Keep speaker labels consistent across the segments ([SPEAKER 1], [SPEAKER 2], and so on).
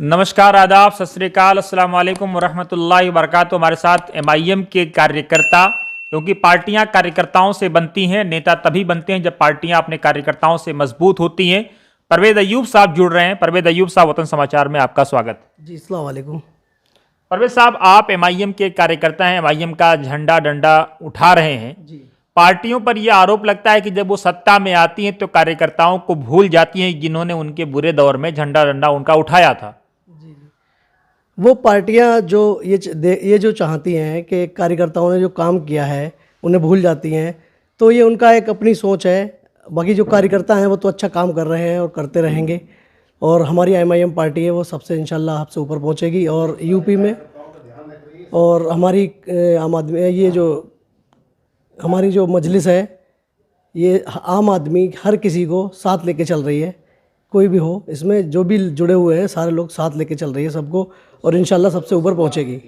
[SPEAKER 1] नमस्कार, आदाब, सत श्री अकाल, अस्सलाम वालेकुम वरहमतुल्लाहि वबरकातुहू। हमारे साथ एमआईएम के कार्यकर्ता, क्योंकि पार्टियां कार्यकर्ताओं से बनती हैं, नेता तभी बनते हैं जब पार्टियां अपने कार्यकर्ताओं से मजबूत होती हैं। परवेज अय्यूब साहब जुड़ रहे हैं। परवेज अय्यूब साहब, वतन समाचार में आपका स्वागत।
[SPEAKER 2] जी, अस्सलाम वालेकुम।
[SPEAKER 1] परवेज साहब, आप एमआईएम के कार्यकर्ता हैं, एमआईएम का झंडा डंडा उठा रहे हैं।
[SPEAKER 2] जी
[SPEAKER 1] पार्टियों पर यह आरोप लगता है कि जब वो सत्ता में आती हैं तो कार्यकर्ताओं को भूल जाती हैं जिन्होंने उनके बुरे दौर में झंडा डंडा उनका उठाया था।
[SPEAKER 2] जी वो पार्टियां जो ये जो चाहती हैं कि कार्यकर्ताओं ने जो काम किया है उन्हें भूल जाती हैं, तो ये उनका एक अपनी सोच है। बाकी जो कार्यकर्ता हैं वो तो अच्छा काम कर रहे हैं और करते रहेंगे, और हमारी एमआईएम पार्टी है वो सबसे इंशाल्लाह आपसे ऊपर पहुंचेगी। और यूपी में और हमारी आम आदमी, ये जो हमारी जो मजलिस है, ये आम आदमी हर किसी को साथ लेके चल रही है। कोई भी हो, इसमें जो भी जुड़े हुए हैं सारे लोग साथ लेके चल रही है सबको, और इंशाल्लाह सबसे ऊपर पहुंचेगी।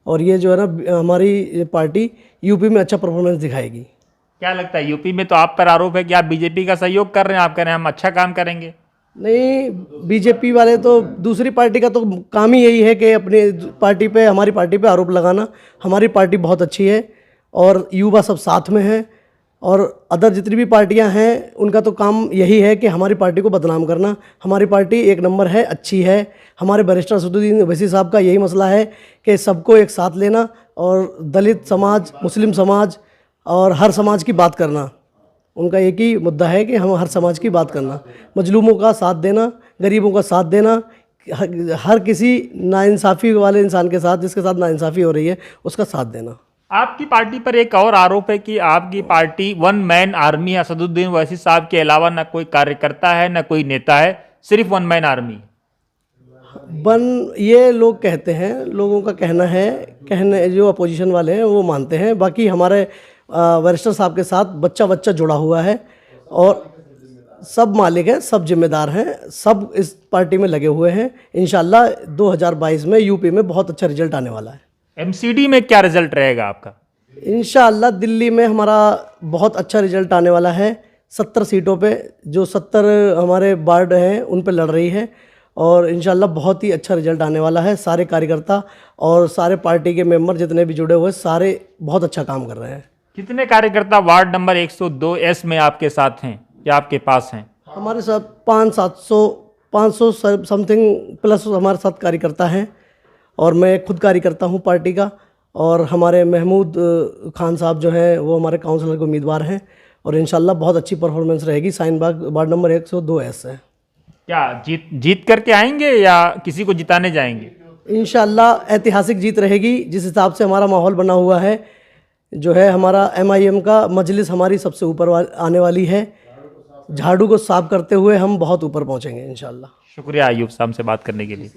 [SPEAKER 2] और ये जो है ना, हमारी पार्टी यूपी में अच्छा परफॉर्मेंस दिखाएगी।
[SPEAKER 1] क्या लगता है, यूपी में तो आप पर आरोप है कि आप बीजेपी का सहयोग कर रहे हैं, आप कह रहे हैं हम अच्छा काम करेंगे?
[SPEAKER 2] नहीं, बीजेपी वाले तो, दूसरी पार्टी का तो काम ही यही है कि अपनी पार्टी पे, हमारी पार्टी पे आरोप लगाना। हमारी पार्टी बहुत अच्छी है और युवा सब साथ में हैं, और अदर जितनी भी पार्टियां हैं उनका तो काम यही है कि हमारी पार्टी को बदनाम करना। हमारी पार्टी एक नंबर है, अच्छी है। हमारे बैरिस्टर असदुद्दीन ओवैसी साहब का यही मसला है कि सबको एक साथ लेना और दलित समाज, मुस्लिम समाज और हर समाज की बात करना। उनका एक ही मुद्दा है कि हम हर समाज की बात करना, मजलूमों का साथ देना, गरीबों का साथ देना, हर किसी नाइंसाफ़ी वाले इंसान के साथ, जिसके साथ नाइंसाफ़ी हो रही है, उसका साथ देना।
[SPEAKER 1] आपकी पार्टी पर एक और आरोप है कि आपकी पार्टी वन मैन आर्मी है। असदुद्दीन ओवैसी साहब के अलावा न कोई कार्यकर्ता है, न कोई नेता है, सिर्फ वन मैन आर्मी।
[SPEAKER 2] ये लोग कहते हैं, लोगों का कहना है, जो अपोजिशन वाले हैं वो मानते हैं। बाकी हमारे बैरिस्टर साहब के साथ बच्चा बच्चा जुड़ा हुआ है, और सब मालिक हैं, सब जिम्मेदार हैं, सब इस पार्टी में लगे हुए हैं। इंशाल्लाह 2022 में यूपी में बहुत अच्छा रिजल्ट आने वाला है।
[SPEAKER 1] एमसीडी में क्या रिजल्ट रहेगा आपका?
[SPEAKER 2] इंशाअल्लाह दिल्ली में हमारा बहुत अच्छा रिजल्ट आने वाला है। 70 सीटों पे, जो 70 हमारे वार्ड हैं उन पे लड़ रही है, और इंशाअल्लाह बहुत ही अच्छा रिजल्ट आने वाला है। सारे कार्यकर्ता और सारे पार्टी के मेंबर जितने भी जुड़े हुए, सारे बहुत अच्छा काम कर रहे हैं।
[SPEAKER 1] कितने कार्यकर्ता वार्ड नंबर 102S में आपके साथ हैं या आपके पास हैं?
[SPEAKER 2] हमारे साथ 500 समथिंग प्लस हमारे साथ कार्यकर्ता हैं, और मैं खुद कार्यकर्ता हूं पार्टी का। और हमारे महमूद खान साहब जो हैं वो हमारे काउंसलर के उम्मीदवार हैं, और इंशाल्लाह बहुत अच्छी परफॉर्मेंस रहेगी। शाहीनबाग वार्ड नंबर 102S है।
[SPEAKER 1] क्या जीत करके आएंगे या किसी को जिताने जाएंगे?
[SPEAKER 2] इंशाल्लाह ऐतिहासिक जीत रहेगी। जिस हिसाब से हमारा माहौल बना हुआ है, जो है हमारा एमआईएम का मजलिस हमारी सबसे ऊपर आने वाली है। झाड़ू को साफ करते हुए हम बहुत ऊपर पहुंचेंगे इंशाल्लाह।
[SPEAKER 1] शुक्रिया अय्यूब साहब से बात करने के लिए।